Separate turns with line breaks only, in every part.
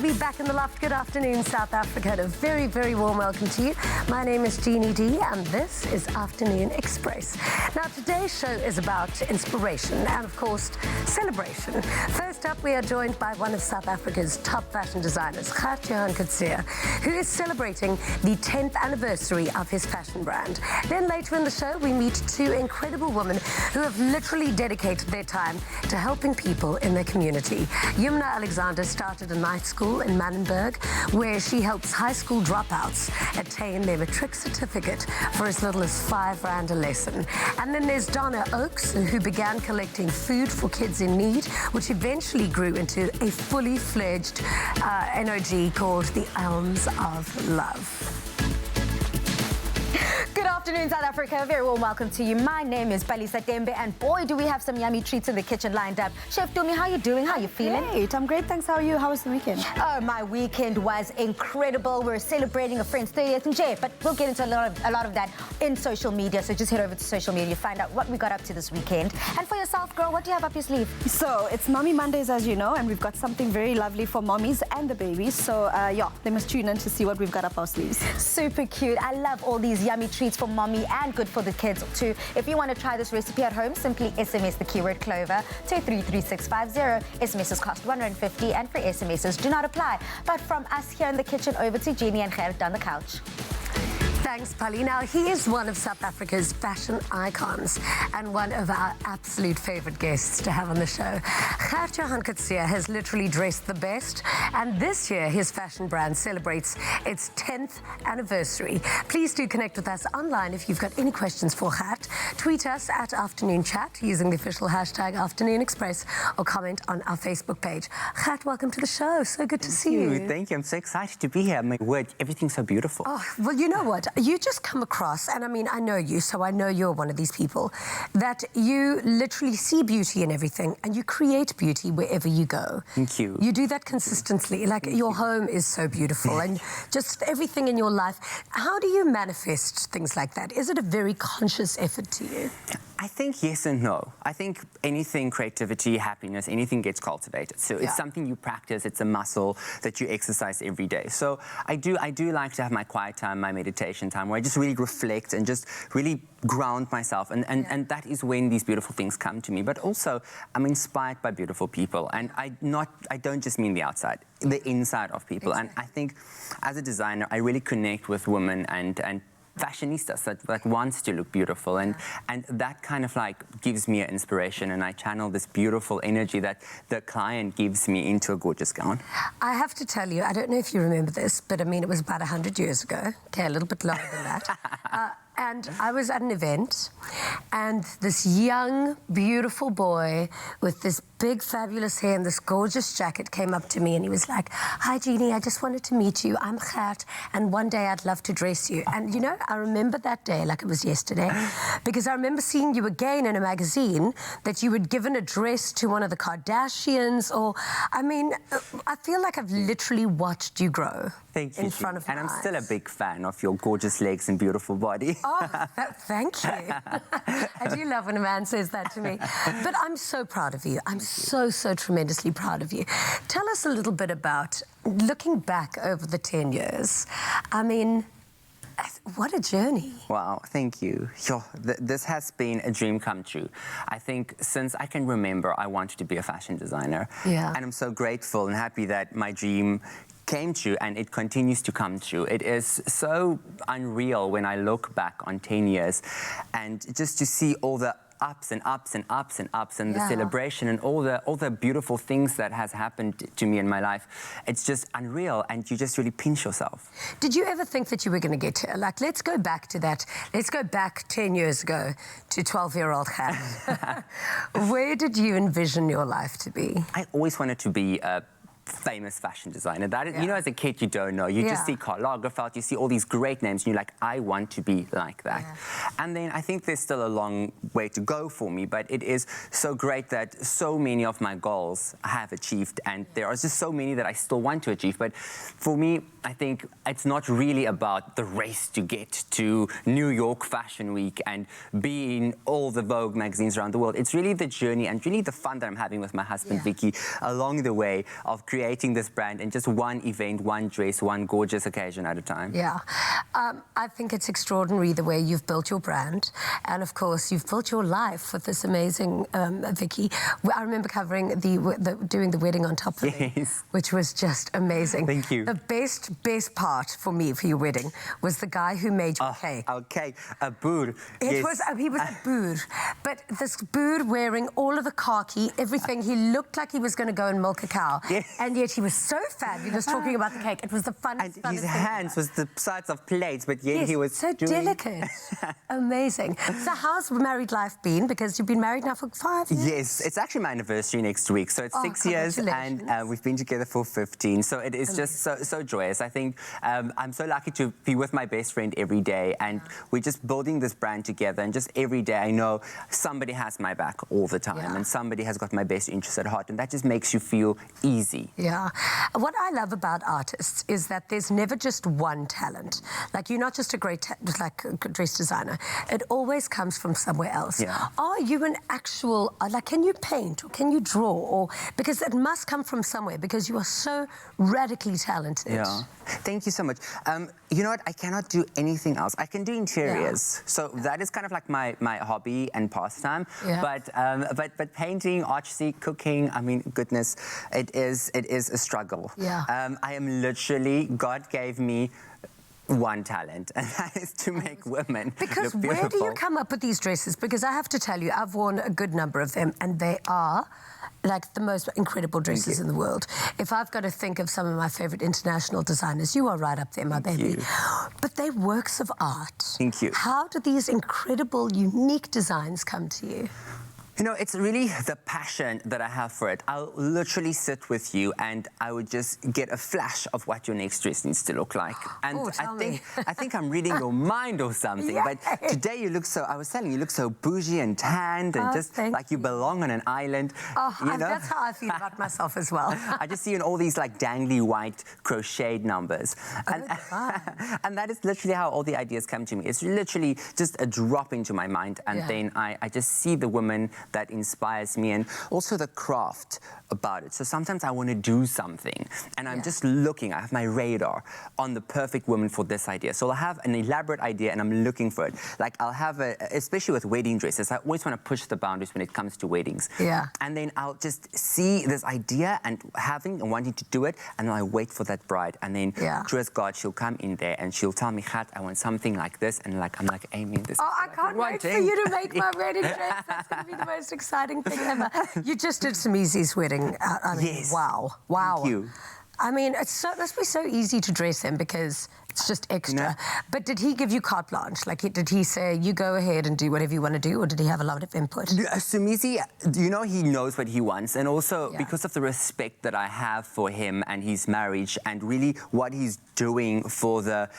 be back in the loft. Good afternoon, South Africa. And a very, very warm welcome to you. My name is Jeannie D, and this is Afternoon Express. Now, today's show is about inspiration and, of course, celebration. First up, we are joined by one of South Africa's top fashion designers, Gert-Johan Coetzee, who is celebrating the 10th anniversary of his fashion brand. Then later in the show, we meet two incredible women who have literally dedicated their time to helping people in their community. Yumna Alexander started a night school in Manenberg, where she helps high school dropouts attain their matric certificate for as little as R5 a lesson. And then there's Donna Oakes, who began collecting food for kids in need, which eventually grew into a fully fledged NOG called the Elms of Love.
Good afternoon, South Africa. A very warm welcome to you. My name is Balisa Tembe, and boy, do we have some yummy treats in the kitchen lined up. Chef Tumi, how you doing? How you feeling?
Great. I'm great, thanks. How are you? How was the weekend?
Oh, my weekend was incredible. We're celebrating a friend's 30th in Jay, but we'll get into a lot of that in social media. So just head over to social media, find out what we got up to this weekend. And for yourself, girl, what do you have up your sleeve?
So it's Mommy Mondays, as you know, and we've got something very lovely for mommies and the babies. So yeah, they must tune in to see what we've got up our sleeves.
Super cute. I love all these yummy treats for mommy and good for the kids too. If you want to try this recipe at home, simply SMS the keyword Clover to 33650. SMSs cost R1.50 and free SMSs do not apply. But from us here in the kitchen, over to Jeannie and Gert on the couch.
Thanks, Polly. Now, he is one of South Africa's fashion icons and one of our absolute favorite guests to have on the show. Gert-Johan Coetzee has literally dressed the best, and this year his fashion brand celebrates its 10th anniversary. Please do connect with us online if you've got any questions for Gert. Tweet us at Afternoon Chat using the official hashtag Afternoon Express, or comment on our Facebook page. Gert, welcome to the show. So good to see you.
Thank you. I'm so excited to be here. My word, everything's so beautiful.
Oh, well, you know what? You just come across, and I mean, I know you, so I know you're one of these people, that you literally see beauty in everything and you create beauty wherever you go.
Thank you.
You do that consistently. Like, your home is so beautiful and just everything in your life. How do you manifest things like that? Is it a very conscious effort to you?
I think yes and no. I think anything, creativity, happiness, anything gets cultivated. So it's something you practice. It's a muscle that you exercise every day. So I do like to have my quiet time, my meditation time, where I just really reflect and just really ground myself. And that is when these beautiful things come to me. But also, I'm inspired by beautiful people. And I don't just mean the outside, the inside of people. Exactly. And I think as a designer, I really connect with women and fashionistas that wants to look beautiful, and that kind of like gives me an inspiration, and I channel this beautiful energy that the client gives me into a gorgeous gown.
I have to tell you, I don't know if you remember this, but I mean, it was about 100 years ago. Okay, a little bit longer than that. And I was at an event, and this young, beautiful boy with this big, fabulous hair and this gorgeous jacket came up to me, and he was like, "Hi, Jeannie, I just wanted to meet you. I'm Gert, and one day I'd love to dress you." And, you know, I remember that day like it was yesterday, because I remember seeing you again in a magazine that you had given a dress to one of the Kardashians, or, I mean, I feel like I've literally watched you grow.
Thank you,
in front of my
and I'm
eyes.
still a big fan of your gorgeous legs and beautiful body.
Oh, thank you. I do love when a man says that to me. But I'm so proud of you. I'm so tremendously proud of you. Tell us a little bit about looking back over the 10 years. I mean, what a journey.
Wow, thank you. This has been a dream come true. I think since I can remember, I wanted to be a fashion designer.
Yeah.
And I'm so grateful and happy that my dream came true, and it continues to come true. It is so unreal when I look back on 10 years and just to see all the ups and ups and ups and ups, and the celebration and all the beautiful things that has happened to me in my life. It's just unreal, and you just really pinch yourself.
Did you ever think that you were going to get to, like, let's go back to that. Let's go back 10 years ago to 12-year-old Gert. Where did you envision your life to be?
I always wanted to be a famous fashion designer. That is, you know, as a kid, you don't know. You just see Karl Lagerfeld, you see all these great names, and you're like, I want to be like that. And then I think there's still a long way to go for me, but it is so great that so many of my goals I have achieved, and there are just so many that I still want to achieve. But for me, I think it's not really about the race to get to New York Fashion Week and be in all the Vogue magazines around the world. It's really the journey and really the fun that I'm having with my husband, Vicky, along the way of creating this brand and just one event, one dress, one gorgeous occasion at a time.
Yeah. I think it's extraordinary the way you've built your brand. And, of course, you've built your life with this amazing Vicky. I remember covering doing the wedding on top of it, which was just amazing.
Thank you.
The best part for me for your wedding was the guy who made your cake.
Our cake, a boer.
He was a boer, but this boer wearing all of the khaki, everything. He looked like he was going to go and milk a cow, and yet he was so fabulous talking about the cake. It was the funnest.
And his hands was the size of plates, but yet he was
so delicate. Amazing. So how's married life been? Because you've been married now for 5 years.
Yes, it's actually my anniversary next week, so it's 6 years, and we've been together for 15. So it is just so joyous. I think I'm so lucky to be with my best friend every day, and we're just building this brand together. And just every day, I know somebody has my back all the time, and somebody has got my best interests at heart, and that just makes you feel easy.
Yeah. What I love about artists is that there's never just one talent. Like, you're not just a great dress designer. It always comes from somewhere else.
Yeah.
Are you an actual, can you paint or can you draw? Or because it must come from somewhere, because you are so radically talented.
Yeah. Thank you so much. You know what? I cannot do anything else. I can do interiors. So that is kind of like my hobby and pastime. Yeah. But painting, artsy, cooking, I mean, goodness, it is a struggle.
Yeah.
I am literally, God gave me one talent, and that is to make women
because
look beautiful.
Where do you come up with these dresses? Because I have to tell you, I've worn a good number of them, and they are like the most incredible dresses in the world. If I've got to think of some of my favourite international designers, you are right up there, my baby. But they're works of art.
Thank you.
How do these incredible, unique designs come to you?
You know, it's really the passion that I have for it. I'll literally sit with you and I would just get a flash of what your next dress needs to look like. And I think I'm reading your mind or something. But today you look so, I was telling you, look so bougie and tanned and just like you belong on an island. You know?
That's how I feel about myself as well.
I just see you in all these like dangly white crocheted numbers. And that is literally how all the ideas come to me. It's literally just a drop into my mind. And then I just see the woman that inspires me, and also the craft about it. So sometimes I want to do something, and I'm just looking, I have my radar on the perfect woman for this idea. So I'll have an elaborate idea, and I'm looking for it. Like, I'll have especially with wedding dresses, I always want to push the boundaries when it comes to weddings. Yeah. And then I'll just see this idea and wanting to do it, and then I wait for that bride, and then, true as God, she'll come in there, and she'll tell me, Gert, I want something like this, and I'm like, Amy, this is
I can't wait for you to make my wedding dress. That's going to be the most exciting thing ever. You just did Somizi's wedding. I mean, wow.
Thank you.
I mean, it must be so easy to dress them because it's just extra. No. But did he give you carte blanche? Like, did he say, you go ahead and do whatever you want to do, or did he have a lot of input?
Somizi, you know, he knows what he wants. And also, because of the respect that I have for him and his marriage and really what he's doing for the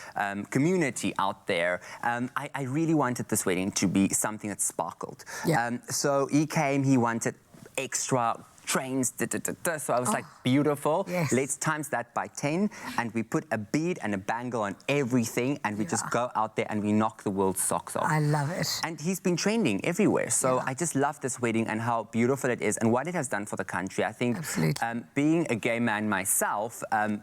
community out there, I really wanted this wedding to be something that sparkled. Yeah. So he came, he wanted extra trains, so I was like, beautiful. Yes. Let's times that by 10, and we put a bead and a bangle on everything, and we just go out there and we knock the world's socks off. I love it. And he's been trending everywhere, so I just love this wedding and how beautiful it is and what it has done for the country. I think being a gay man myself and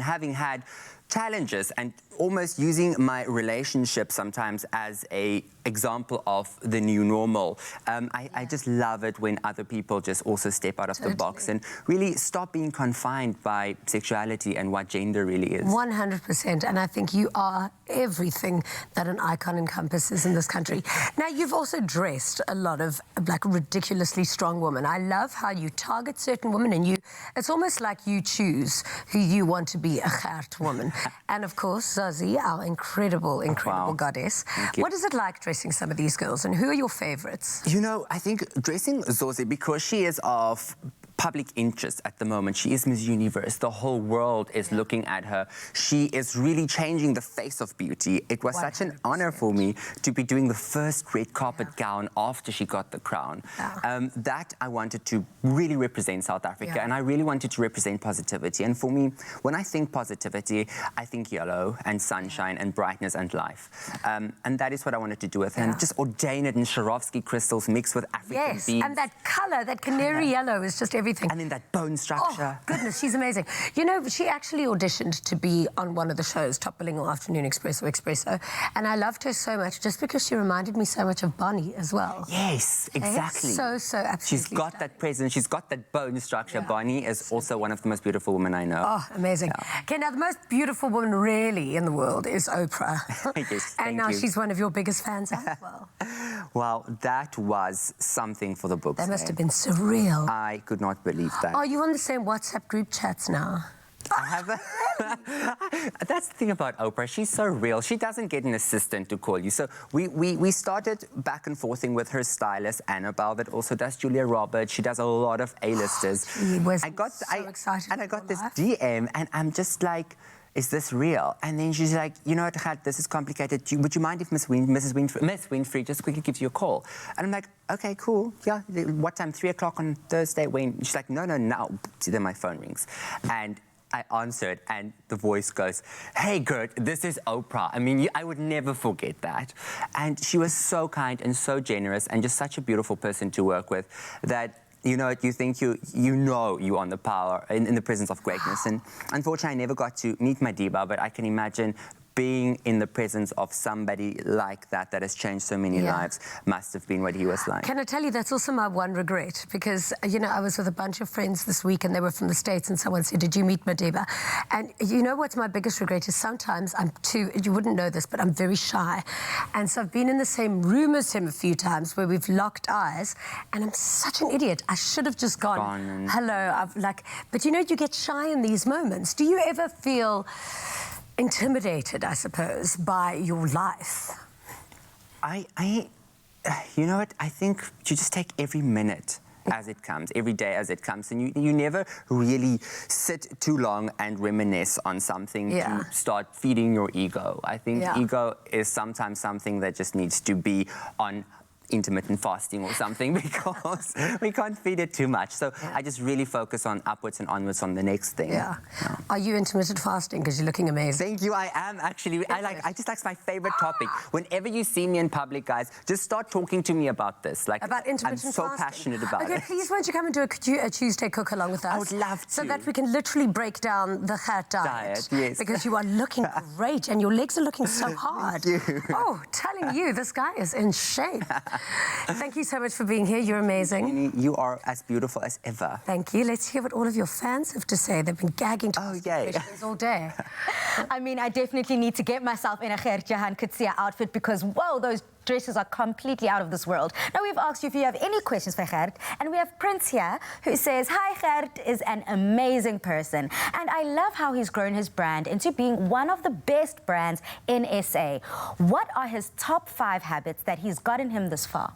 having had challenges and almost using my relationship sometimes as an example of the new normal. I just love it when other people just also step out of the box and really stop being confined by sexuality and what gender really is. 100%,
and I think you are everything that an icon encompasses in this country. Now, you've also dressed a lot of like ridiculously strong women. I love how you target certain women, and it's almost like you choose who you want to be a Gert woman. And of course, Zazie, our incredible goddess. What is it like dressing some of these girls, and who are your favorites?
You know, I think dressing Zazie, because she is of public interest at the moment. She is Miss Universe. The whole world is looking at her. She is really changing the face of beauty. It was such an honor for me to be doing the first red carpet gown after she got the crown. That I wanted to really represent South Africa, and I really wanted to represent positivity. And for me, when I think positivity, I think yellow and sunshine and brightness and life. And that is what I wanted to do with her. And just ordain it in Swarovski crystals mixed with African beads.
And that colour, that canary yellow is just everything.
And then that bone structure.
Oh, goodness, she's amazing. You know, she actually auditioned to be on one of the shows, Top Billing or Afternoon Express or Espresso, and I loved her so much just because she reminded me so much of Bonnie as well.
Yes, exactly.
So absolutely.
She's got that presence, she's got that bone structure. Bonnie is also one of the most beautiful women I know.
Oh, amazing. Okay, now the most beautiful woman really in the world is Oprah.
Yes,
and now she's one of your biggest fans as well.
Well, that was something for the books.
That must have been surreal.
I could not believe that.
Are you on the same WhatsApp group chats now?
I have That's the thing about Oprah. She's so real. She doesn't get an assistant to call you. So we started back and forthing with her stylist, Annabelle, that also does Julia Roberts. She does a lot of A-listers.
I got so excited.
And I got this DM, and I'm just like, is this real? And then she's like, you know what, Gert, this is complicated. Would you mind if Miss Winfrey just quickly gives you a call? And I'm like, okay, cool. Yeah, what time? 3 o'clock on Thursday? When? She's like, no, now. Then my phone rings. And I answered, and the voice goes, hey, Gert, this is Oprah. I mean, I would never forget that. And she was so kind and so generous and just such a beautiful person to work with that, you know, you think you're on the power, in the presence of greatness. And unfortunately, I never got to meet Madiba, but I can imagine being in the presence of somebody like that has changed so many lives must have been what he was like.
Can I tell you, that's also my one regret, because, you know, I was with a bunch of friends this week and they were from the States, and someone said, did you meet Madiba? And you know what's my biggest regret is sometimes you wouldn't know this, but I'm very shy. And so I've been in the same room as him a few times where we've locked eyes, and I'm such an idiot. I should have just gone hello. But you know, you get shy in these moments. Do you ever feel intimidated, I suppose, by your life?
You know what? I think you just take every minute as it comes, every day as it comes, and you never really sit too long and reminisce on something to start feeding your ego. I think ego is sometimes something that just needs to be on intermittent fasting or something, because we can't feed it too much. So I just really focus on upwards and onwards on the next thing.
Are you intermittent fasting? Because you're looking amazing.
Thank you. I am actually. It's my favorite topic. Whenever you see me in public, guys, just start talking to me about this. Like,
about intermittent fasting.
I'm so passionate about it.
Okay, please, won't you come and do a Tuesday cook along with us?
I would love to.
So that we can literally break down the Gert diet.
Yes.
Because you are looking great and your legs are looking so hard.
Thank you.
Oh, telling you, this guy is in shape. Thank you so much for being here. You're amazing.
You are as beautiful as ever.
Thank you. Let's hear what all of your fans have to say. They've been gagging to ask questions all day.
I mean, I definitely need to get myself in a Gert-Johan Coetzee outfit because, whoa, those dresses are completely out of this world. Now, we've asked you if you have any questions for Gert, and we have Prince here who says, hi, Gert is an amazing person, and I love how he's grown his brand into being one of the best brands in SA. What are his top 5 habits that he's gotten him this far?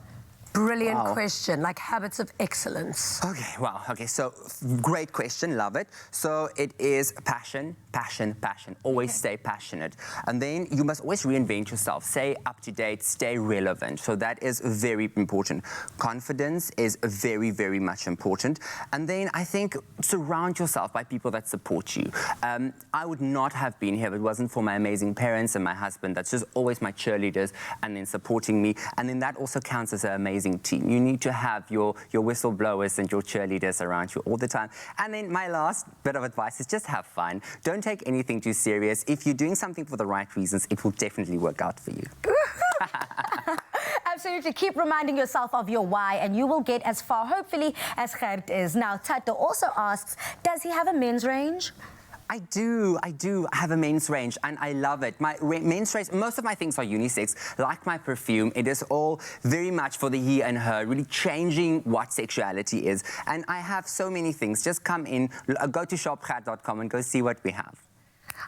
Brilliant question, like habits of excellence.
Okay, wow. Okay, so great question, love it. So it is passion, passion, passion. Always stay passionate. And then you must always reinvent yourself. Stay up to date, stay relevant. So that is very important. Confidence is very, very much important. And then I think surround yourself by people that support you. I would not have been here if it wasn't for my amazing parents and my husband. That's just always my cheerleaders and then supporting me. And then that also counts as an amazing team. You need to have your whistleblowers and your cheerleaders around you all the time. And then my last bit of advice is just have fun. Don't take anything too serious. If you're doing something for the right reasons, it will definitely work out for you.
Absolutely. Keep reminding yourself of your why and you will get as far, hopefully, as Gert is. Now, Tato also asks, does he have a men's range?
I do. I have a men's range and I love it. My men's range, most of my things are unisex. Like my perfume, it is all very much for the he and her, really changing what sexuality is. And I have so many things. Just come in, go to shopgert.com and go see what we have.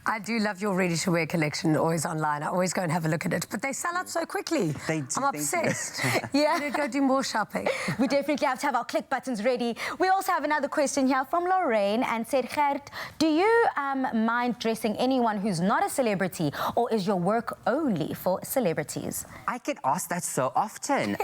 I do love your ready-to-wear collection, always online. I always go and have a look at it. But they sell out so quickly.
They do.
I'm obsessed.
Yeah.
We need to go do more shopping.
We definitely have to have our click buttons ready. We also have another question here from Lorraine and said, Gert, do you mind dressing anyone who's not a celebrity, or is your work only for celebrities?
I get asked that so often.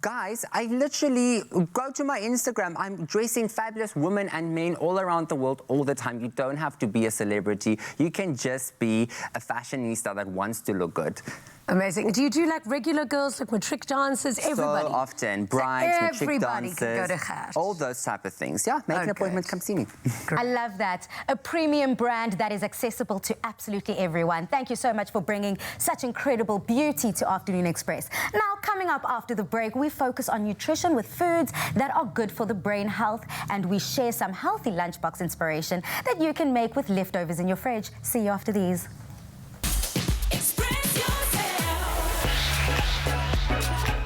Guys, I literally go to my Instagram. I'm dressing fabulous women and men all around the world all the time. You don't have to be a celebrity. You can just be a fashionista that wants to look good.
Amazing. Do you do like regular girls, like matric dancers, everybody?
So often. Brides,
So
matric
everybody
dancers.
can go to Gert.
All those type of things. Yeah, make an appointment, come see me.
I love that. A premium brand that is accessible to absolutely everyone. Thank you so much for bringing such incredible beauty to Afternoon Express. Now, coming up after the break, we focus on nutrition with foods that are good for the brain health, and we share some healthy lunchbox inspiration that you can make with leftovers in your fridge. See you after these.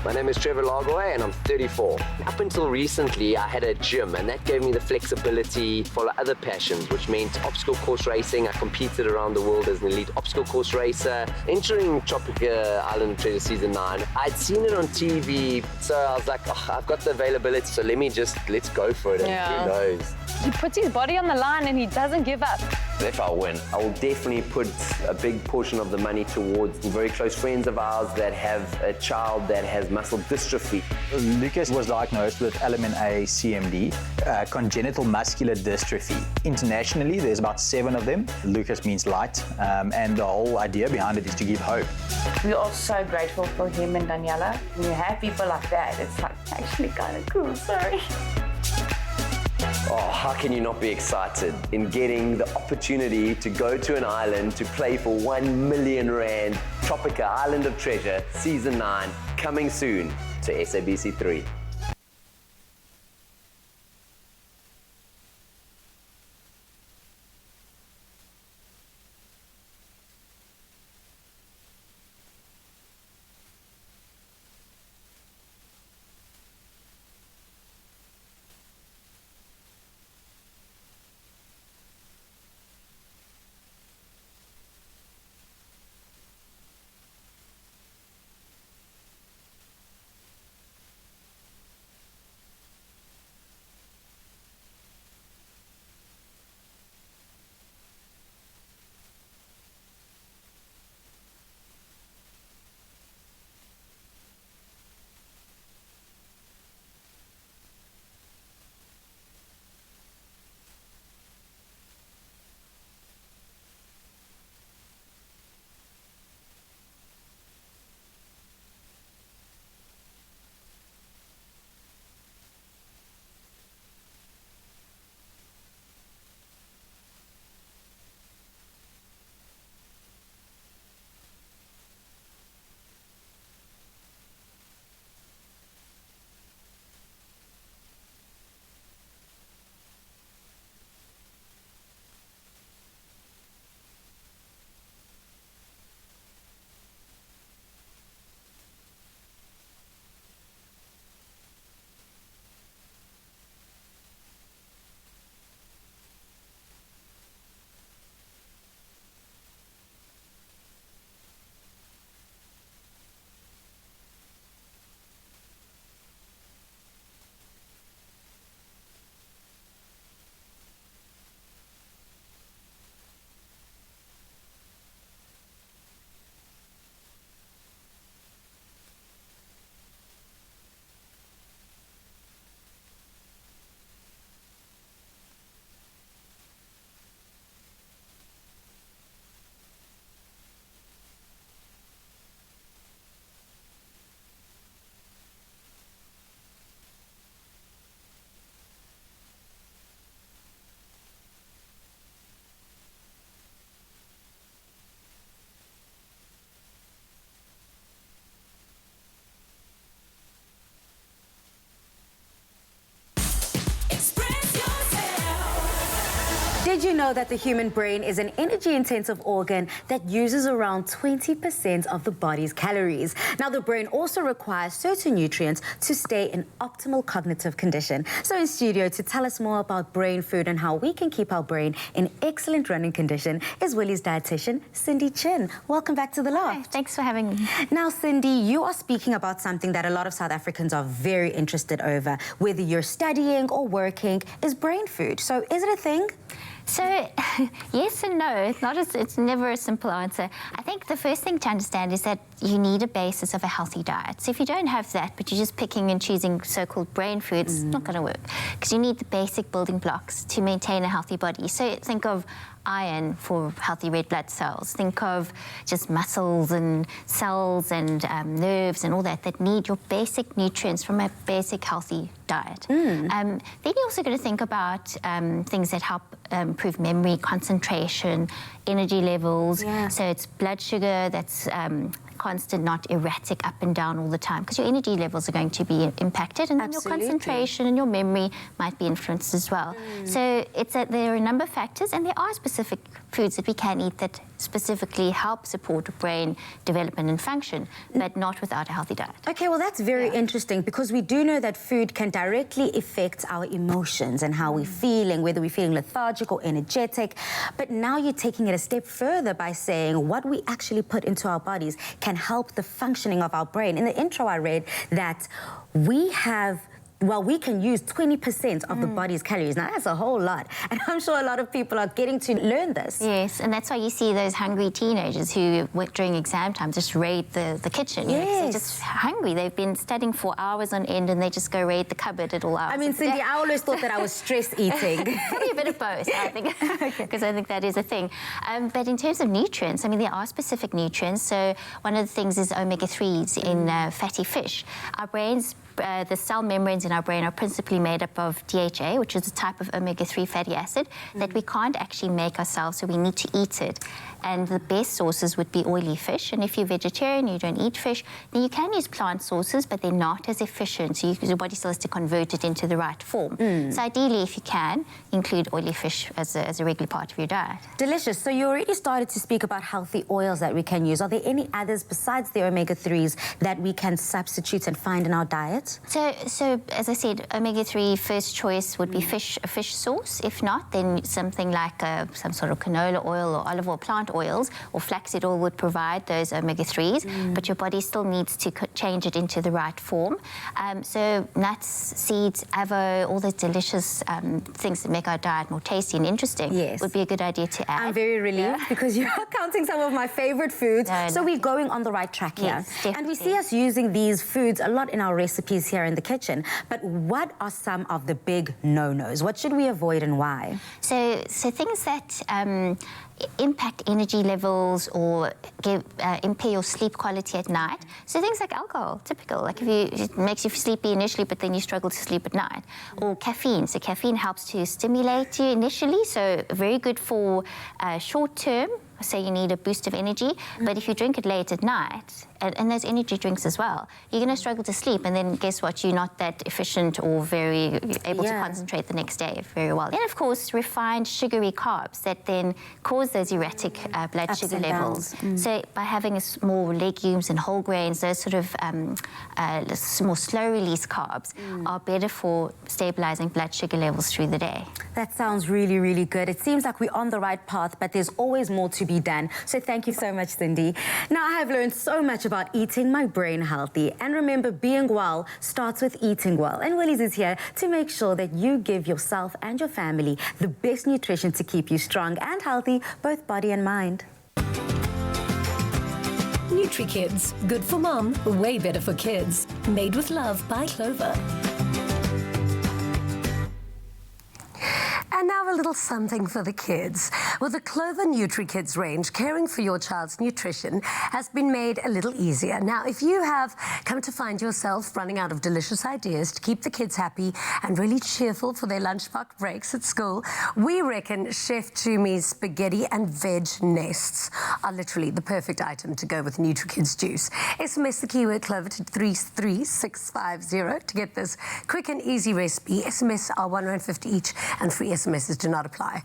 My name is Trevor Lagoy and I'm 34. Up until recently, I had a gym and that gave me the flexibility to follow other passions, which meant obstacle course racing. I competed around the world as an elite obstacle course racer. Entering Tropica Island of Treasure Season 9, I'd seen it on TV, so I was like, oh, I've got the availability, so let's go for it, and who knows.
He puts his body on the line and he doesn't give up.
If I win, I will definitely put a big portion of the money towards very close friends of ours that have a child that has muscle dystrophy.
Lucas was diagnosed with LMNA CMD, congenital muscular dystrophy. Internationally, there's about 7 of them. Lucas means light, and the whole idea behind it is to give hope.
We are so grateful for him and Daniela. When you have people like that, it's like actually kind of cool, sorry.
Oh, how can you not be excited in getting the opportunity to go to an island to play for 1 million rand? Tropica Island of Treasure Season 9, coming soon to SABC3.
did you know that the human brain is an energy-intensive organ that uses around 20% of the body's calories? Now, the brain also requires certain nutrients to stay in optimal cognitive condition. So in studio to tell us more about brain food and how we can keep our brain in excellent running condition is Willie's dietitian, Cindy Chin. Welcome back to The Loft.
Hi, thanks for having me.
Now, Cindy, you are speaking about something that a lot of South Africans are very interested over, whether you're studying or working, is brain food. So is it a thing?
So, yes and no. It's never a simple answer. I think the first thing to understand is that you need a basis of a healthy diet. So if you don't have that, but you're just picking and choosing so-called brain foods, it's not going to work. Because you need the basic building blocks to maintain a healthy body. So think of iron for healthy red blood cells. Think of just muscles and cells and nerves and all that need your basic nutrients from a basic healthy diet. Then you're also going to think about things that help improve memory, concentration, energy levels.
Yeah.
So it's blood sugar that's constant, not erratic, up and down all the time, because your energy levels are going to be impacted, and then your concentration and your memory might be influenced as well. So there are a number of factors, and there are specific foods that we can eat that specifically help support brain development and function, but not without a healthy diet.
Okay, well, that's very interesting, because we do know that food can directly affect our emotions and how we're feeling, whether we're feeling lethargic or energetic. But now you're taking it a step further by saying what we actually put into our bodies can help the functioning of our brain. In the intro, I read that we can use 20% of the body's calories. Now, that's a whole lot. And I'm sure a lot of people are getting to learn this.
Yes, and that's why you see those hungry teenagers who, during exam time, just raid the kitchen.
Yes.
They're just hungry. They've been studying for hours on end, and they just go raid the cupboard at all hours.
I mean, Cindy, I always thought that I was stress eating.
Probably a bit of both, I think, because I think that is a thing. But in terms of nutrients, I mean, there are specific nutrients. So one of the things is omega-3s in fatty fish. Our brains, the cell membranes in our brain are principally made up of DHA, which is a type of omega-3 fatty acid that we can't actually make ourselves, so we need to eat it. And the best sources would be oily fish. And if you're vegetarian, you don't eat fish, then you can use plant sources, but they're not as efficient. So your body still has to convert it into the right form. So ideally, if you can, include oily fish as a regular part of your diet. Delicious.
So you already started to speak about healthy oils that we can use. Are there any others besides the omega-3s that we can substitute and find in our diet?
So as I said, omega-3 first choice would be a fish source. If not, then something like some sort of canola oil or olive oil, plant oils, or flaxseed oil would provide those omega-3s, but your body still needs to change it into the right form. So nuts, seeds, avo, all those delicious things that make our diet more tasty and interesting would be a good idea to add.
I'm very relieved because you're counting some of my favorite foods. So we're going on the right track here.
Yes,
and we see us using these foods a lot in our recipes here in the kitchen. But what are some of the big no-nos? What should we avoid and why?
So things that impact energy levels or impair your sleep quality at night. So things like alcohol, typical. Like it makes you sleepy initially, but then you struggle to sleep at night. Or caffeine. So caffeine helps to stimulate you initially, so very good for short term. Say you need a boost of energy, but if you drink it late at night, and those energy drinks as well, you're going to struggle to sleep, and then guess what? You're not that efficient or very able to concentrate the next day very well. Then, of course, refined sugary carbs that then cause those erratic blood sugar levels. So by having more legumes and whole grains, those sort of more slow-release carbs are better for stabilizing blood sugar levels through the day.
That sounds really, really good. It seems like we're on the right path, but there's always more to be done. So thank you so much, Cindy. Now, I have learned so much about eating my brain healthy. And remember, being well starts with eating well. And Willie's is here to make sure that you give yourself and your family the best nutrition to keep you strong and healthy, both body and mind.
NutriKids. Good for mom, way better for kids. Made with love by Clover.
And now a little something for the kids. With the Clover NutriKids range, caring for your child's nutrition has been made a little easier. Now, if you have come to find yourself running out of delicious ideas to keep the kids happy and really cheerful for their lunchbox breaks at school, we reckon Chef Tumi's spaghetti and veg nests are literally the perfect item to go with NutriKids juice. SMS the keyword Clover to 33650 to get this quick and easy recipe. SMS are R1.50 each, and free SMS is do not apply.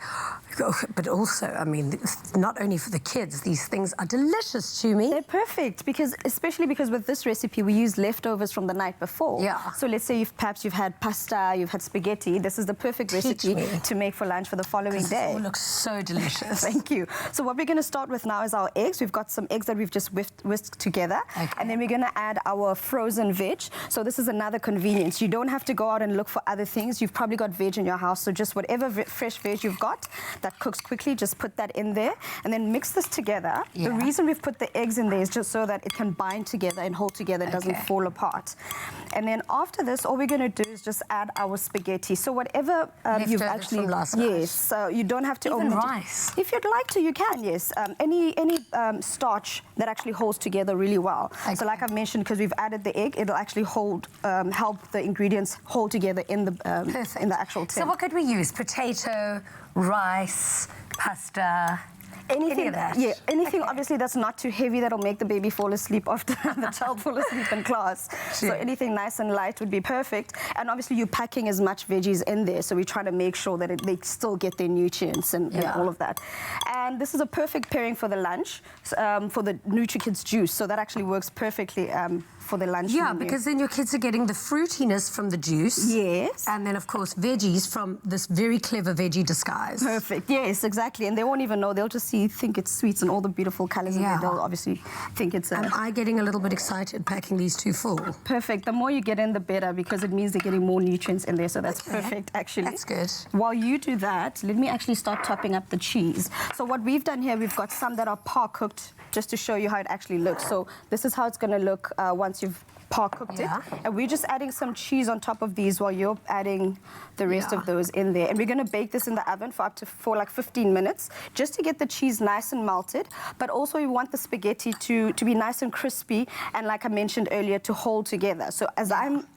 But also, I mean, not only for the kids, these things are delicious to me.
They're perfect especially because with this recipe we use leftovers from the night before.
Yeah.
So let's say perhaps you've had pasta, you've had spaghetti. This is the perfect recipe to make for lunch for the following day.
It looks so delicious.
Thank you. So what we're going to start with now is our eggs. We've got some eggs that we've just whisked together.
Okay.
And then we're going to add our frozen veg. So this is another convenience. You don't have to go out and look for other things. You've probably got veg in your house. So just whatever fresh veg you've got that cooks quickly, just put that in there and then mix this together.
Yeah.
The reason we've put the eggs in there is just so that it can bind together and hold together. It doesn't fall apart. And then after this, all we're going to do is just add our spaghetti. So whatever you've actually...
from last night.
Yes. So you don't have to...
Even rice.
If you'd like to, you can, yes. Any starch that actually holds together really well.
Okay.
So like I've mentioned, because we've added the egg, it'll actually help the ingredients hold together in the actual tin.
So what could we use? Potato, rice, pasta...
Anything,
of that?
Yeah, anything obviously that's not too heavy that'll make the baby fall asleep after the child fall asleep in class.
Sure.
So anything nice and light would be perfect. And obviously you're packing as much veggies in there, so we try to make sure that they still get their nutrients and all of that. And this is a perfect pairing for the lunch, for the NutriKids juice. So that actually works perfectly for the lunch
Yeah,
menu.
because then your kids are getting the fruitiness from the juice.
Yes.
And then, of course, veggies from this very clever veggie disguise.
Perfect. Yes, exactly. And they won't even know. They'll just think it's sweets and all the beautiful colours in there. They'll obviously think it's...
Am I getting a little bit excited packing these two full?
Perfect. The more you get in, the better, because it means they're getting more nutrients in there. So that's perfect, actually.
That's good.
While you do that, let me actually start topping up the cheese. So what we've done here, we've got some that are par-cooked, just to show you how it actually looks. So this is how it's going to look once you've par-cooked it. And we're just adding some cheese on top of these while you're adding the rest of those in there. And we're going to bake this in the oven for like 15 minutes, just to get the cheese nice and melted. But also we want the spaghetti to be nice and crispy, and like I mentioned earlier, to hold together. So as I'm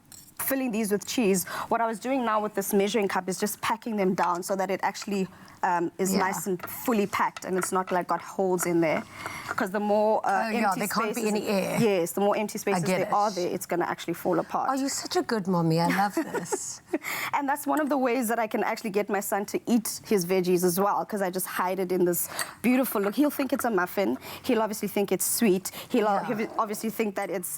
filling these with cheese, what I was doing now with this measuring cup is just packing them down so that it actually is nice and fully packed, and it's not like got holes in there. Because the more empty
there can't
spaces,
be any air.
Yes, the more empty spaces there are there, it's going to actually fall apart.
Oh, you're such a good mommy. I love this.
And that's one of the ways that I can actually get my son to eat his veggies as well, because I just hide it in this beautiful look. He'll think it's a muffin. He'll obviously think it's sweet. He'll obviously think that it's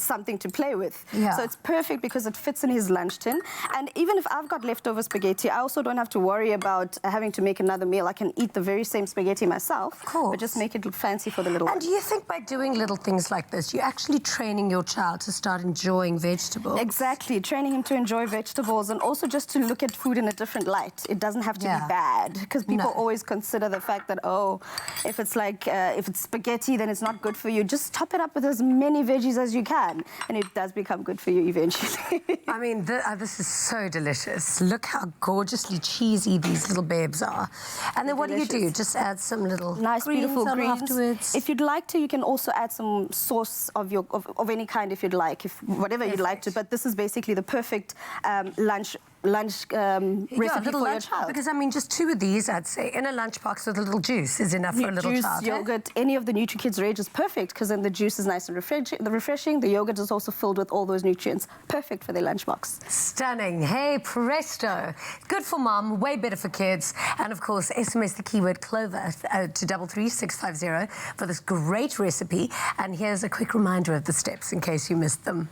something to play with.
Yeah.
So it's perfect because it fits in his lunch tin. And even if I've got leftover spaghetti, I also don't have to worry about having to make another meal. I can eat the very same spaghetti myself,
of course,
but just make it look fancy for the little one.
And do you think by doing little things like this, you're actually training your child to start enjoying vegetables?
Exactly, training him to enjoy vegetables, and also just to look at food in a different light. It doesn't have to be bad, because people always consider the fact that, oh, if it's spaghetti, then it's not good for you. Just top it up with as many veggies as you can, and it does become good for you eventually.
I mean, this is so delicious. Look how gorgeously cheesy these little babes are. And then what do you do? Just add some little
nice, beautiful greens
afterwards.
If you'd like to, you can also add some sauce of any kind if you'd like, whatever you'd like to. But this is basically the perfect lunch recipe for your child.
Because I mean, just two of these, I'd say, in a lunchbox with a little juice is enough for a little child.
Yogurt, any of the NutriKids range is perfect, because then the juice is nice and refreshing. The yogurt is also filled with all those nutrients. Perfect for their lunchbox.
Stunning. Hey, presto. Good for mom, way better for kids. And of course, SMS the keyword Clover to 33650 for this great recipe. And here's a quick reminder of the steps in case you missed them.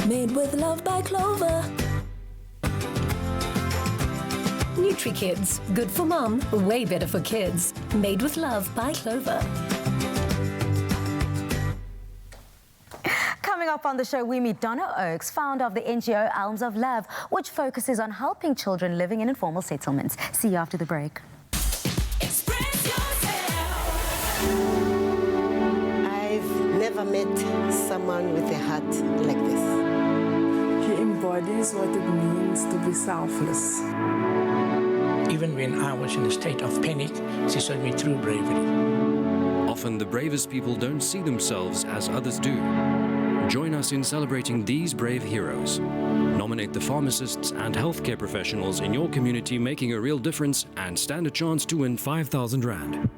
Made with love by Clover. NutriKids, good for mom, way better for kids. Made with love by Clover.
Coming up on the show, we meet Donna Oakes, founder of the NGO Elms of Love, which focuses on helping children living in informal settlements. See you after the break.
I've never met someone with a heart like this.
He embodies what it means to be selfless. Even when I was in a state of panic, she showed me true bravery.
Often the bravest people don't see themselves as others do. Join us in celebrating these brave heroes. Nominate the pharmacists and healthcare professionals in your community making a real difference and stand a chance to win 5,000 Rand.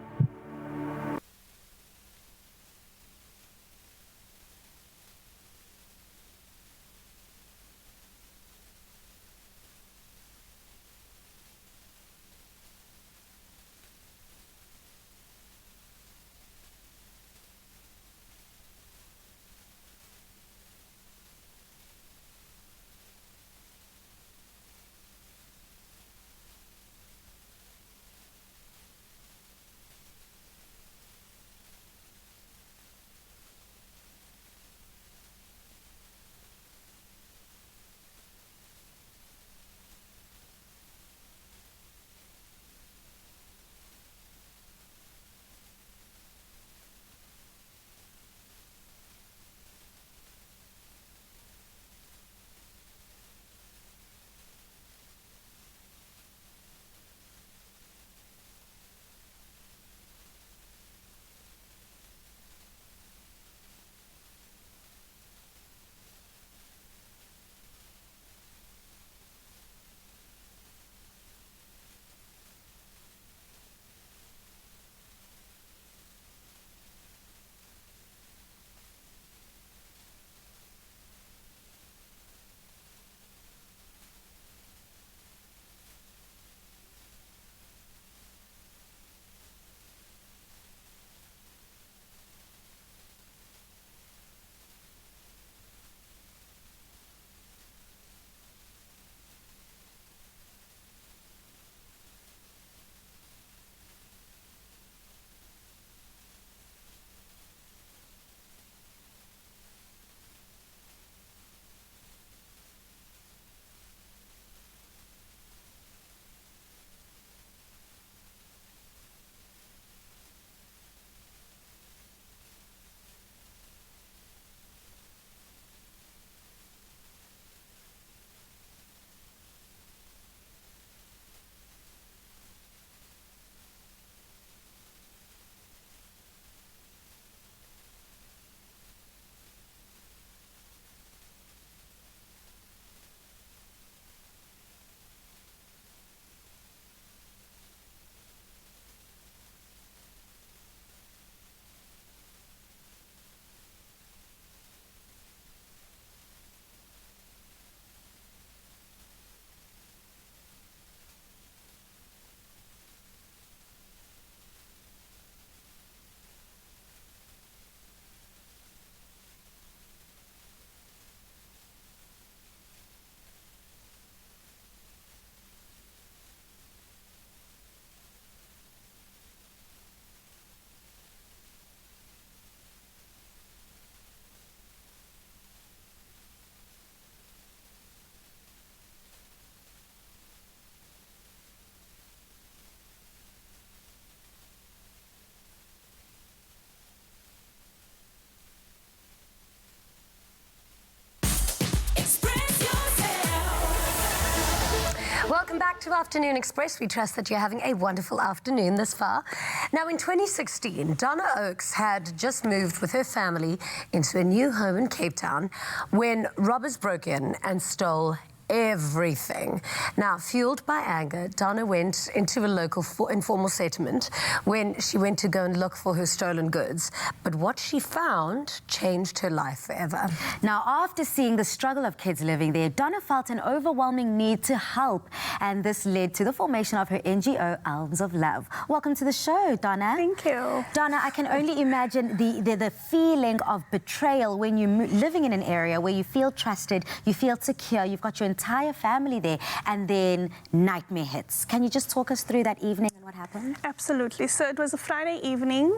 Welcome back to Afternoon Express. We trust that you're having a wonderful afternoon this far. Now, in 2016, Donna Oakes had just moved with her family into a new home in Cape Town when robbers broke in and stole everything. Now, fueled by anger, Donna went into a local informal settlement when she went to go and look for her stolen goods. But what she found changed her life forever.
Now, after seeing the struggle of kids living there, Donna felt an overwhelming need to help, and this led to the formation of her NGO, Arms of Love. Welcome to the show, Donna.
Thank you.
Donna, I can only imagine the feeling of betrayal when you're living in an area where you feel trusted, you feel secure, you've got your entire family there, and then nightmare hits. Can you just talk us through that evening and what happened?
Absolutely. So it was a Friday evening,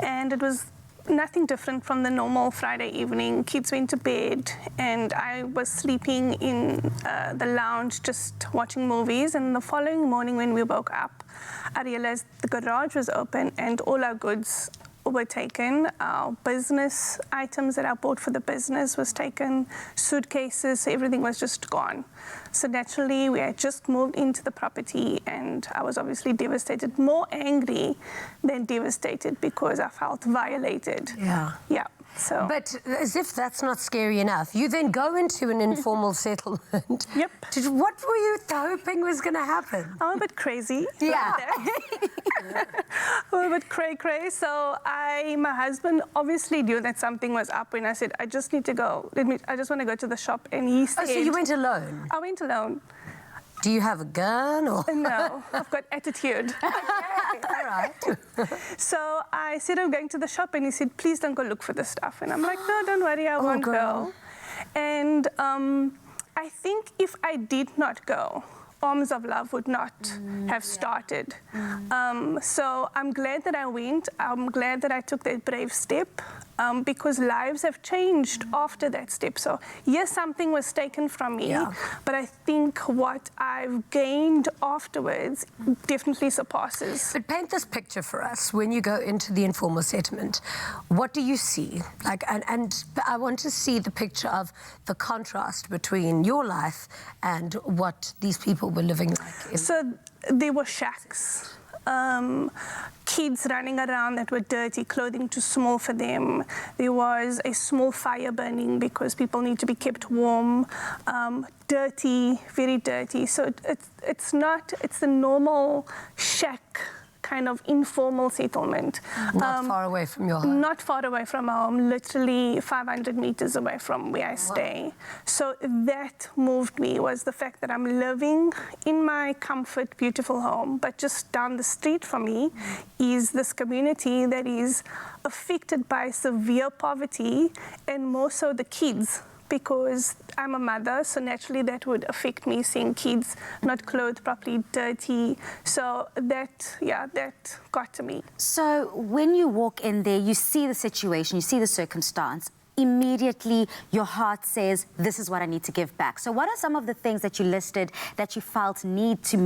and it was nothing different from the normal Friday evening. Kids went to bed, and I was sleeping in the lounge just watching movies. And the following morning when we woke up, I realized the garage was open and all our goods were taken. Our business items that I bought for the business was taken, suitcases, everything was just gone. So naturally, we had just moved into the property, and I was obviously devastated, more angry than devastated, because I felt violated.
Yeah.
Yeah. So.
But as if that's not scary enough, you then go into an informal settlement.
Yep.
What were you hoping was going to happen?
I'm a bit crazy.
Yeah.
I'm a bit cray-cray. So my husband obviously knew that something was up when I said, I just need to go. I just want to go to the shop. And he said...
Oh, so you went alone?
I went alone.
Do you have a gun? Or?
No, I've got attitude.
Okay, all right.
So I said, I'm going to the shop, and he said, please don't go look for the stuff. And I'm like, no, don't worry, I won't go. And I think if I did not go, Arms of Love would not have started. So I'm glad that I went. I'm glad that I took that brave step, because lives have changed after that step. So yes, something was taken from me, but I think what I've gained afterwards definitely surpasses.
But paint this picture for us when you go into the informal settlement. What do you see? Like, and I want to see the picture of the contrast between your life and what these people were living like.
So there were shacks. Kids running around that were dirty, clothing too small for them. There was a small fire burning because people need to be kept warm. Dirty, very dirty. So it's the normal shack kind of informal settlement.
Not far away from your home?
Not far away from home, literally 500 meters away from where I stay. So that moved me, was the fact that I'm living in my comfort, beautiful home, but just down the street from me is this community that is affected by severe poverty, and more so the kids, because I'm a mother, so naturally that would affect me, seeing kids not clothed properly, dirty. So that got to me.
So when you walk in there, you see the situation, you see the circumstance, immediately your heart says, this is what I need to give back. So what are some of the things that you listed that you felt need to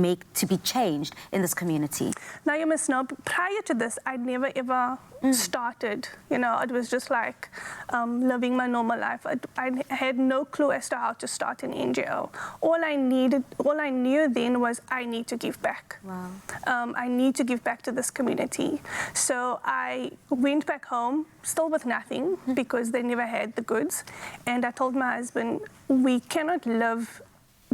be changed in this community?
Now, you must know, prior to this, I'd never ever started. You know, it was just like living my normal life. I had no clue as to how to start an NGO. All I knew then was I need to give back.
Wow.
I need to give back to this community. So I went back home, still with nothing, because they never had the goods. And I told my husband, we cannot live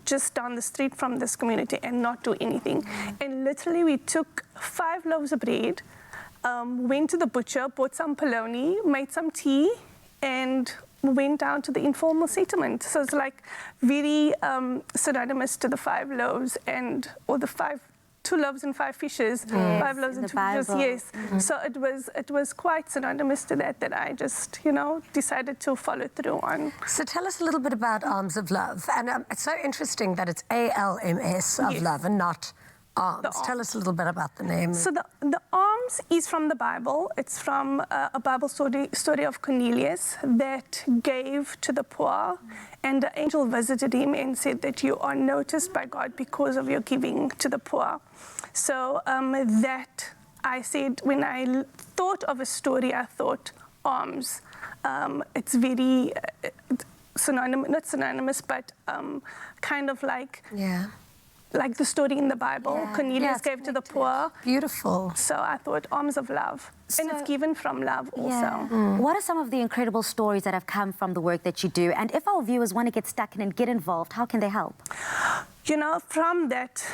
just down the street from this community and not do anything. And literally we took 5 loaves of bread, went to the butcher, bought some polony, made some tea, and went down to the informal settlement. So it's like very synonymous to the 5 loaves or the 2 loaves and 5 fishes, 5 loaves and 2 fishes, yes. So it was quite synonymous to that I just, decided to follow through on.
So tell us a little bit about Arms of Love. And it's so interesting that it's ALMS of love and not Arms. Tell us a little bit about the name.
So the arms is from the Bible. It's from a Bible story of Cornelius that gave to the poor, and the angel visited him and said that you are noticed by God because of your giving to the poor. So that I said, when I thought of a story, I thought arms. It's very synonymous, not synonymous, but kind of like...
Yeah.
Like the story in the Bible, Cornelius gave to the poor.
Beautiful.
So I thought Arms of Love. And it's given from love also.
What are some of the incredible stories that have come from the work that you do? And if our viewers want to get stuck in and get involved, how can they help?
From that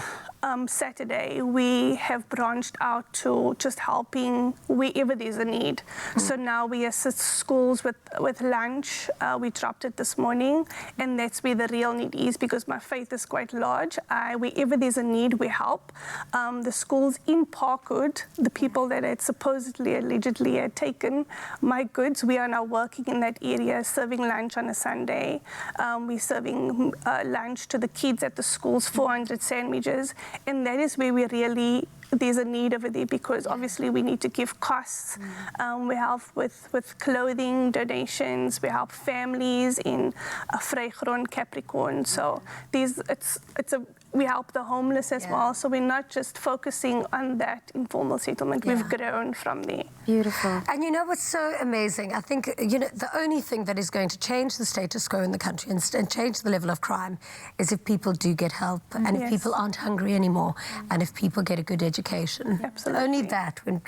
Saturday, we have branched out to just helping wherever there's a need. So now we assist schools with lunch. We dropped it this morning, and that's where the real need is, because my faith is quite large. Wherever there's a need, we help. The schools in Parkwood, the people that had allegedly had taken my goods, we are now working in that area, serving lunch on a Sunday. We're serving lunch to the kids at the schools, 400 sandwiches, and that is where there's a need over there, because obviously we need to give costs. We help with clothing donations. We help families in Vrygrond, Capricorn. So it's we help the homeless as well. So we're not just focusing on that informal settlement. We've grown from there.
Beautiful.
And you know what's so amazing? I think, you know, the only thing that is going to change the status quo in the country and change the level of crime is if people do get help and if people aren't hungry anymore and if people get a good education.
Absolutely.
Only that, when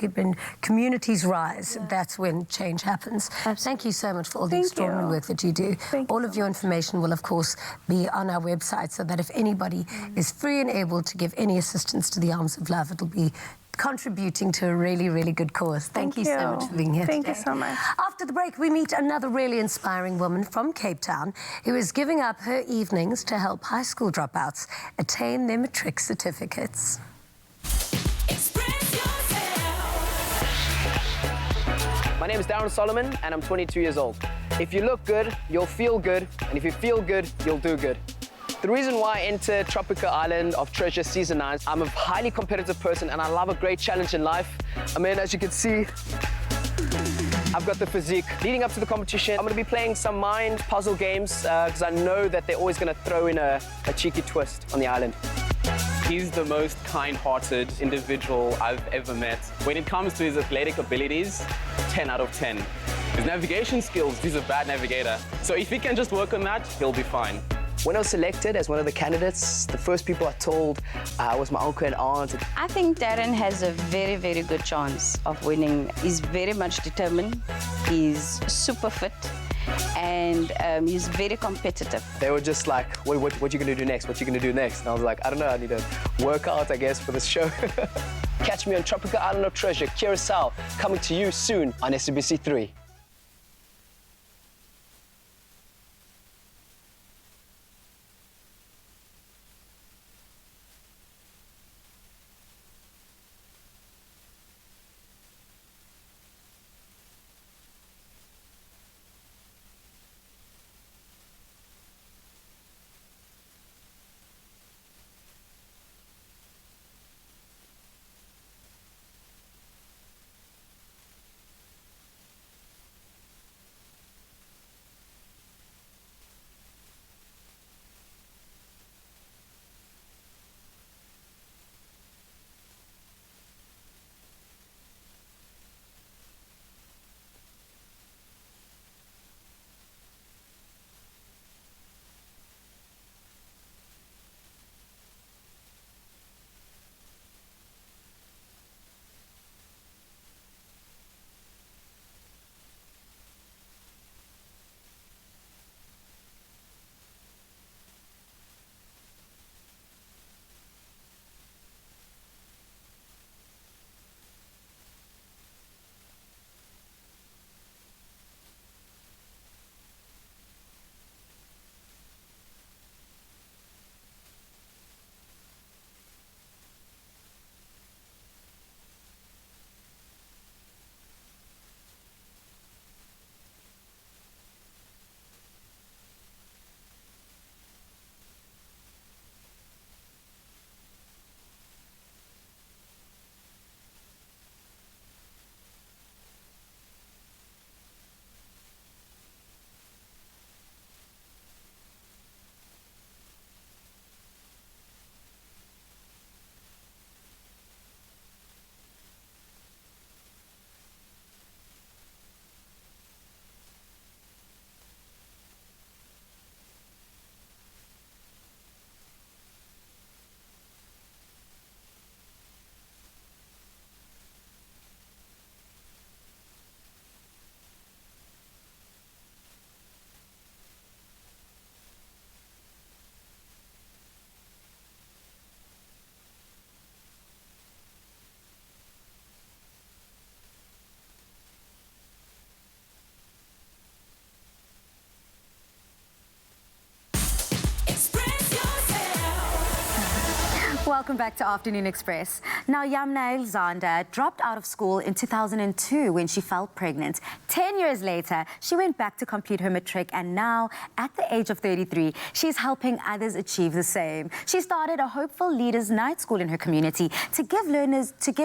communities rise, that's when change happens. Thank you so much for all the extraordinary work that you do. All of your information will, of course, be on our website so that if anybody is free and able to give any assistance to the Arms of Love, it'll be contributing to a really, really good cause. Thank you so much for being here
Thank
today.
you so much.
After the break, we meet another really inspiring woman from Cape Town who is giving up her evenings to help high school dropouts attain their matric certificates.
My name is Darren Solomon and I'm 22 years old. If you look good, you'll feel good, and if you feel good, you'll do good. The reason why I entered Tropical Island of Treasure Season 9, I'm a highly competitive person and I love a great challenge in life. I mean, as you can see, I've got the physique. Leading up to the competition, I'm going to be playing some mind puzzle games because I know that they're always going to throw in a cheeky twist on the island.
He's the most kind-hearted individual I've ever met. When it comes to his athletic abilities, 10 out of 10. His navigation skills, he's a bad navigator. So if he can just work on that, he'll be fine.
When I was selected as one of the candidates, the first people I told was my uncle and aunt.
I think Darren has a very, very good chance of winning. He's very much determined. He's super fit. And he's very competitive.
They were just like, what you gonna do next? What you gonna do next? And I was like, I don't know, I need to work out, I guess, for this show. Catch me on Tropical Island of Treasure, Curacao, coming to you soon on SABC 3.
Welcome back to Afternoon Express. Now, Yamna Alexander dropped out of school in 2002 when she fell pregnant. 10 years later, she went back to complete her matric, and now, at the age of 33, she's helping others achieve the same. She started a Hopeful Leaders Night School in her community to give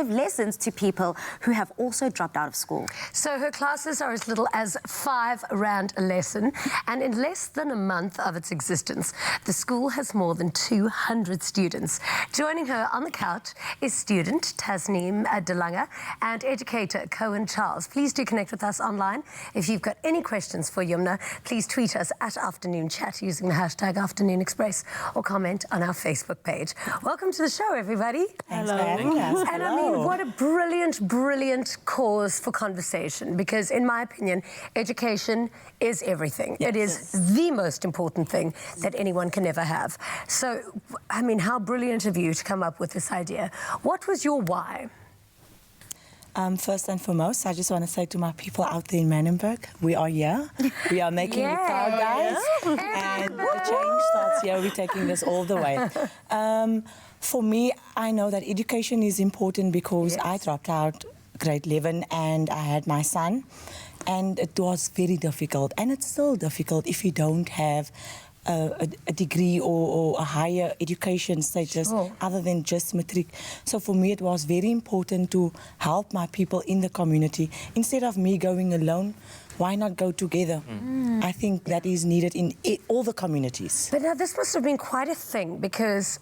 lessons to people who have also dropped out of school.
So her classes are as little as R5 a lesson, and in less than a month of its existence, the school has more than 200 students. Joining her on the couch is student Tasneem Delanga and educator Cohen Charles. Please do connect with us online. If you've got any questions for Yumna, please tweet us at Afternoon Chat using the hashtag Afternoon Express or comment on our Facebook page. Welcome to the show, everybody.
Thanks for having us.
And I mean, what a brilliant, brilliant cause for conversation, because in my opinion, education is everything.
Yes.
It is the most important thing that anyone can ever have. So, I mean, how brilliant of you to come up with this idea. What was your why?
First and foremost, I just want to say to my people out there in Manenberg, we are here. We are making you proud, guys. And the change starts here. We're taking this all the way. For me, I know that education is important because I dropped out grade 11 and I had my son. And it was very difficult. And it's still difficult if you don't have a degree or a higher education status other than just matric. So for me, it was very important to help my people in the community. Instead of me going alone, why not go together? I think that is needed in all the communities.
But now this must have been quite a thing, because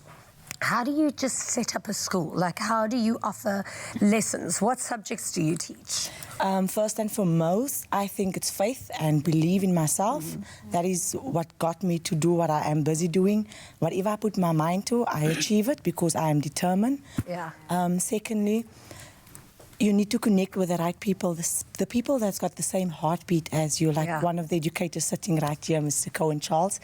how do you just set up a school? Like, how do you offer lessons? What subjects do you teach?
First and foremost, I think it's faith and believe in myself. That is what got me to do what I am busy doing. Whatever I put my mind to, I achieve it because I am determined.
Yeah.
Secondly, you need to connect with the right people, the people that's got the same heartbeat as you, like one of the educators sitting right here, Mr. Cohen Charles.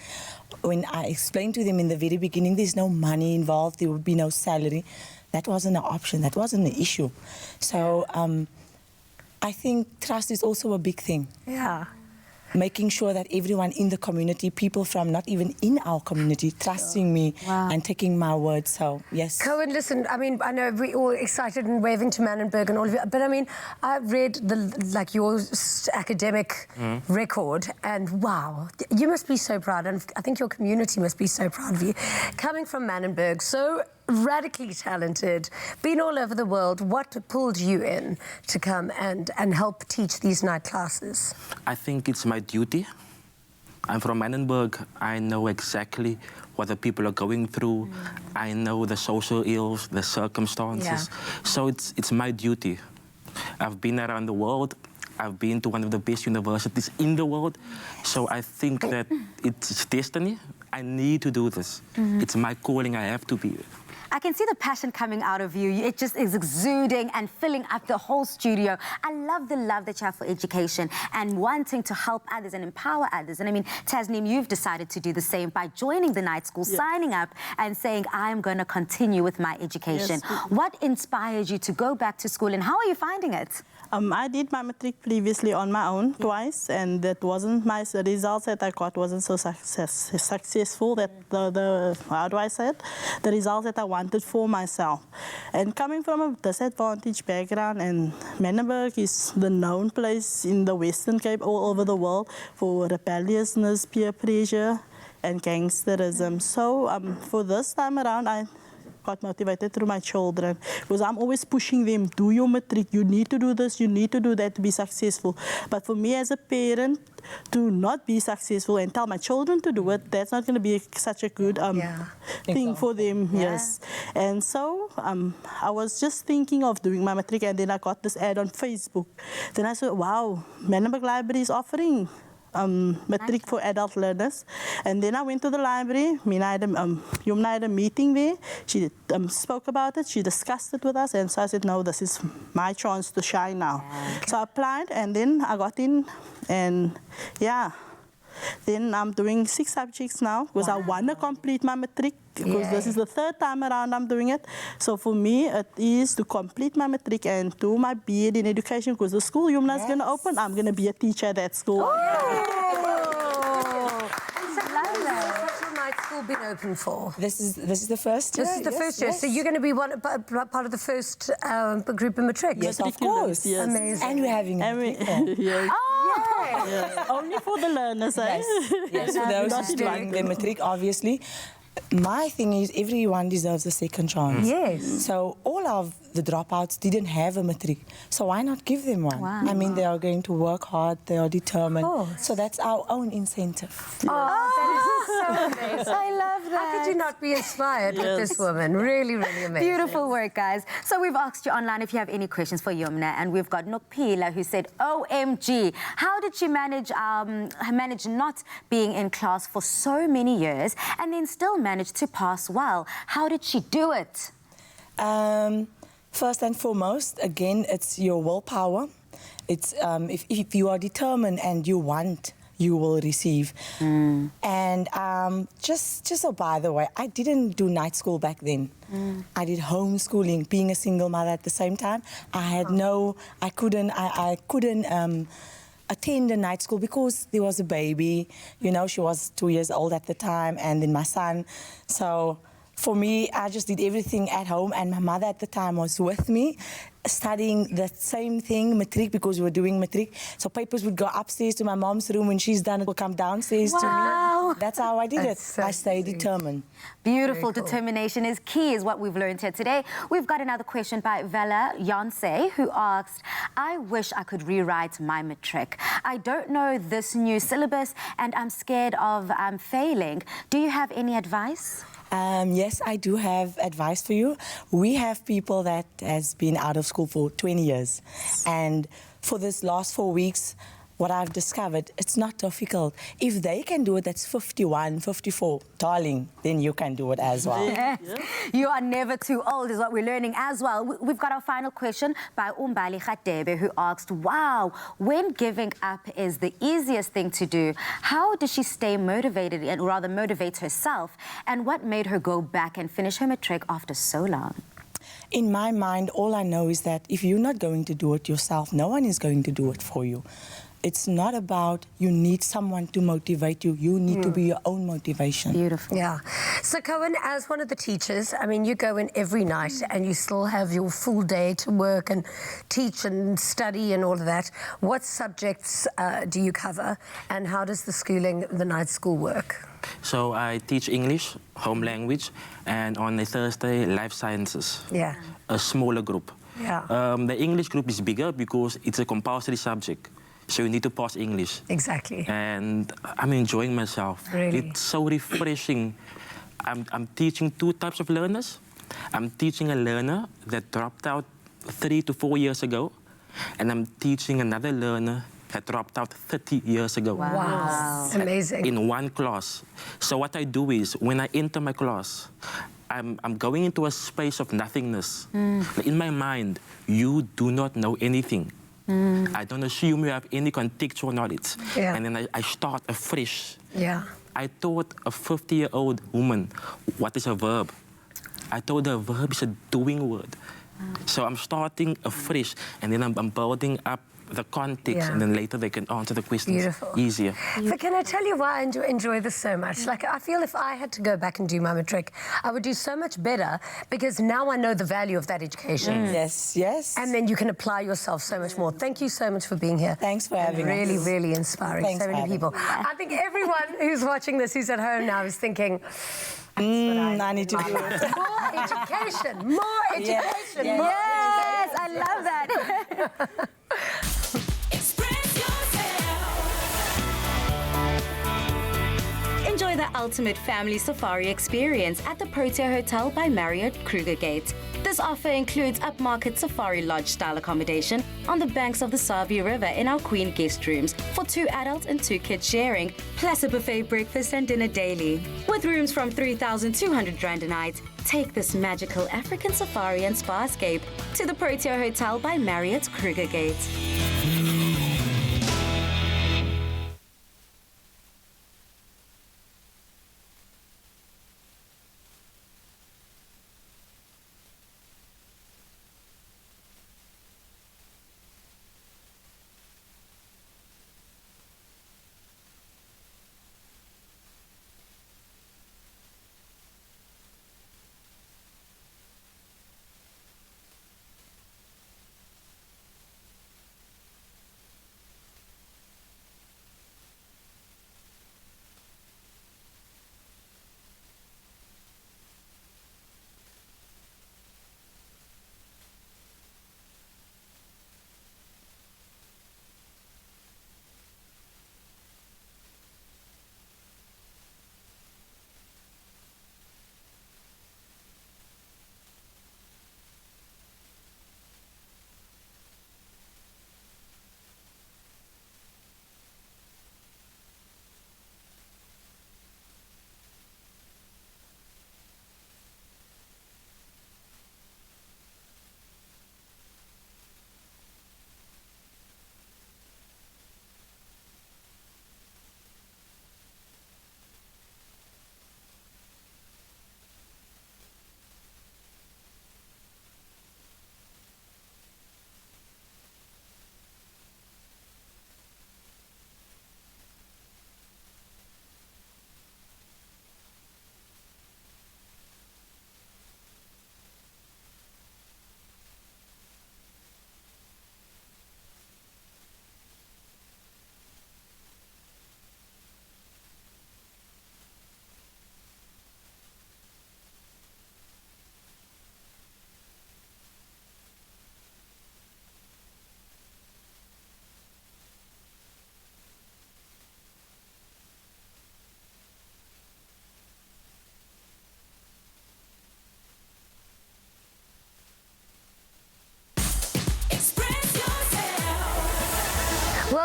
When I explained to them in the very beginning, there's no money involved, there would be no salary. That wasn't an option, that wasn't an issue. So I think trust is also a big thing.
Yeah.
Making sure that everyone in the community, people from not even in our community, trusting me and taking my word. So, yes.
Cohen, listen, I mean, I know we're all excited and waving to Manenberg and all of it, but I mean, I read your academic record, and wow, you must be so proud, and I think your community must be so proud of you. Coming from Manenberg, so radically talented, been all over the world, what pulled you in to come and help teach these night classes?
I think it's my duty. I'm from Manenberg. I know exactly what the people are going through. I know the social ills, the circumstances. So it's my duty. I've been around the world. I've been to one of the best universities in the world. So I think that it's destiny. I need to do this. It's my calling. I have to be.
I can see the passion coming out of you. It just is exuding and filling up the whole studio. I love the love that you have for education and wanting to help others and empower others. And I mean, Tasneem, you've decided to do the same by joining the night school, signing up and saying, I'm going to continue with my education. What inspired you to go back to school, and how are you finding it?
I did my matric previously on my own twice, and that wasn't the results that I got wasn't so successful. That how do I say it? The results that I wanted for myself. And coming from a disadvantaged background, and Manenberg is the known place in the Western Cape all over the world for rebelliousness, peer pressure, and gangsterism. So for this time around, I got motivated through my children, because I'm always pushing them, do your matric, you need to do this, you need to do that to be successful. But for me as a parent, to not be successful and tell my children to do it, that's not going to be such a good thing for them. Yes. And so I was just thinking of doing my matric, and then I got this ad on Facebook. Then I said, wow, Manenberg Library is offering matric for adult learners. And then I went to the library. Yumna had a meeting there. She spoke about it. She discussed it with us. And so I said, no, this is my chance to shine now. So I applied, and then I got in. And then I'm doing 6 subjects now, because I want to complete my matric, because this is the 3rd time around I'm doing it. So for me, it is to complete my matric and do my BEd in education, because the school Yumna is going to open. I'm going to be a teacher at that school.
So night school all been open for?
This is the first year.
This is the first year. So you're going to be part of the first group in matric?
Yes, of course.
Yes.
Amazing.
And we're having
yes.
Oh!
Yes. Only for the learners, eh?
Yes, for those who's doing the matric, obviously. My thing is everyone deserves a second chance.
Yes.
So all of the dropouts didn't have a matric. So why not give them one?
Wow.
I mean, they are going to work hard, they are determined. So that's our own incentive.
Oh, that is so amazing.
I love that.
How could you not be inspired with this woman? Really, really amazing.
Beautiful work, guys. So we've asked you online if you have any questions for Yumna, and we've got Nokpila who said, OMG, how did she manage not being in class for so many years and then still manage to pass well? How did she do it?
First and foremost, again, it's your willpower. It's if you are determined and you want, you will receive. And just so by the way, I didn't do night school back then. I did homeschooling, being a single mother at the same time. I couldn't attend a night school because there was a baby. You know, she was 2 years old at the time, and then my son. So for me, I just did everything at home, and my mother at the time was with me, studying the same thing, matric, because we were doing matric. So papers would go upstairs to my mom's room. When she's done, it will come downstairs to me. That's how I did it. I stayed determined.
Beautiful. Determination is key, is what we've learned here today. We've got another question by Vela Yonce, who asked, I wish I could rewrite my matric. I don't know this new syllabus, and I'm scared of failing. Do you have any advice?
Yes, I do have advice for you. We have people that has been out of school for 20 years. And for this last 4 weeks, what I've discovered, it's not difficult. If they can do it, that's 51, 54, darling, then you can do it as well.
Yes. You are never too old, is what we're learning as well. We've got our final question by Umbali Khatebe, who asked, wow, when giving up is the easiest thing to do, how does she stay motivated, and rather motivate herself? And what made her go back and finish her matric after so long?
In my mind, all I know is that if you're not going to do it yourself, no one is going to do it for you. It's not about you need someone to motivate you. You need to be your own motivation.
Beautiful.
Yeah. So, Cohen, as one of the teachers, I mean, you go in every night and you still have your full day to work and teach and study and all of that. What subjects do you cover, and how does the schooling, the night school work?
So I teach English, home language, and on a Thursday, life sciences.
Yeah.
A smaller group.
Yeah.
The English group is bigger because it's a compulsory subject. So you need to pass English.
Exactly.
And I'm enjoying myself.
Really?
It's so refreshing. I'm teaching two types of learners. I'm teaching a learner that dropped out 3 to 4 years ago. And I'm teaching another learner that dropped out 30 years ago.
Wow. Amazing.
In one class. So what I do is, when I enter my class, I'm going into a space of nothingness. In my mind, you do not know anything. I don't assume you have any contextual knowledge.
Yeah.
And then I start afresh.
Yeah.
I taught a 50-year-old woman what is a verb. I told her a verb is a doing word. So I'm starting afresh, and then I'm building up the context, and then later they can answer the questions.
Beautiful.
Easier.
But can I tell you why I enjoy this so much? Like, I feel if I had to go back and do my matric, I would do so much better, because now I know the value of that education.
Yes, yes.
And then you can apply yourself so much more. Thank you so much for being here.
Thanks for having us.
Really, really inspiring.
Thanks
so
for
many
having
people.
me.
I think everyone who's watching this, who's at home now, is thinking,
I need to do it.
more education, more education,
Yes,
more
Yes,
education.
I love that. Enjoy the ultimate family safari experience at the Protea Hotel by Marriott Krugergate. This offer includes upmarket safari lodge-style accommodation on the banks of the Savi River in our Queen guest rooms for 2 adults and 2 kids sharing, plus a buffet breakfast and dinner daily. With rooms from 3,200 Rand a night, take this magical African safari and spa-scape to the Protea Hotel by Marriott Krugergate.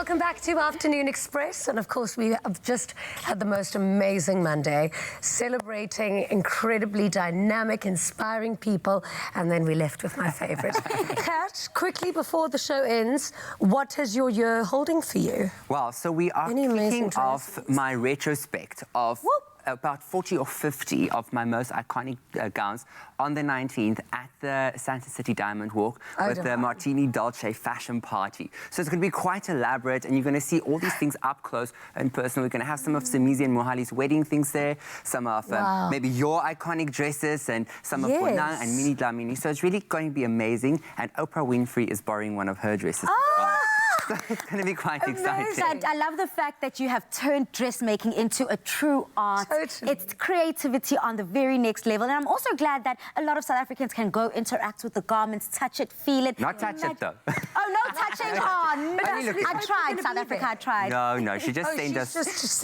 Welcome back to Afternoon Express. And of course, we have just had the most amazing Monday, celebrating incredibly dynamic, inspiring people. And then we left with my favorite. Kat, quickly before the show ends, what is your year holding for you?
Well, so we are kicking off my retrospect of about 40 or 50 of my most iconic gowns on the 19th at the Santa City Diamond Walk with the Martini Dolce fashion party. So it's going to be quite elaborate, and you're going to see all these things up close and personal. We're going to have some of Simizi and Mohali's wedding things there, some of maybe your iconic dresses, and some of Bonang and Minnie Dlamini. So it's really going to be amazing, and Oprah Winfrey is borrowing one of her dresses. So it's going to be quite exciting.
And I love the fact that you have turned dressmaking into a true art. Totally. It's creativity on the very next level. And I'm also glad that a lot of South Africans can go interact with the garments, touch it, feel it.
Not touch it, though.
Oh, no touching on. I tried, South Africa, I tried.
No, she just sent us...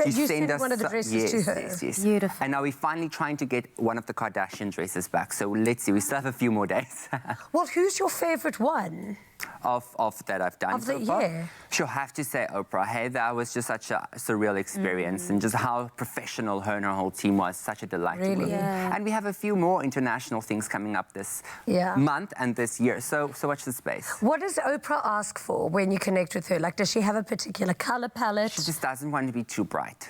You sent one of the dresses to her.
Yes.
Beautiful.
And now we're finally trying to get one of the Kardashian dresses back. So let's see, we still have a few more days.
Well, who's your favourite one?
Of that I've done so far. She'll have to say Oprah. Hey, that was just such a surreal experience, and just how professional her and her whole team was. Such a delight to work with. And we have a few more international things coming up this month and this year. So watch the space.
What does Oprah ask for when you connect with her? Like, does she have a particular colour palette?
She just doesn't want to be too bright.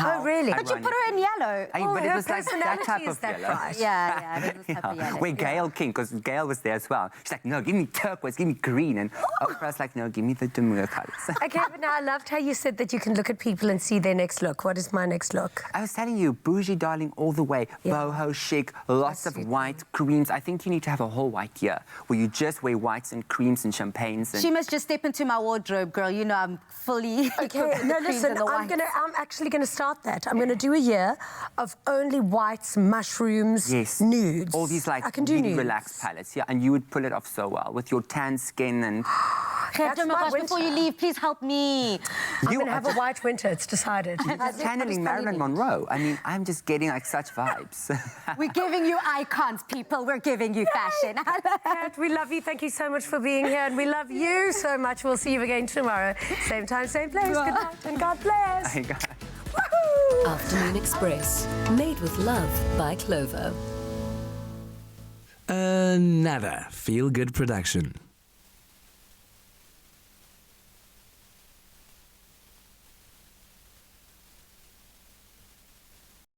Oh, really?
But you put her in yellow.
But it was like that type of yellow.
Bright. Yeah, it was type of yellow.
We're Gail King, because Gail was there as well. She's like, no, give me turquoise, give me green. And Oprah's like, no, give me the demure colours.
Okay, but now I loved how you said that you can look at people and see their next look. What is my next look?
I was telling you, bougie darling all the way. Boho chic, lots of white creams. I think you need to have a whole white year where you just wear whites and creams and champagnes. And
she must just step into my wardrobe, girl. You know, I'm fully...
Okay, no, listen, I'm actually going to start that. I'm going to do a year of only whites, mushrooms, nudes.
All these like really relaxed palettes, and you would pull it off so well with your tan skin and...
Oh my gosh, before you leave, please help me.
I'm going to have a white winter, it's decided.
You're just channeling Marilyn Monroe. I mean, I'm just getting like such vibes.
We're giving you icons, people. We're giving you fashion.
Kat, we love you. Thank you so much for being here, and we love you so much. We'll see you again tomorrow. Same time, same place. Good night, and God bless.
Afternoon Express, made with love by Clover.
Another feel-good production.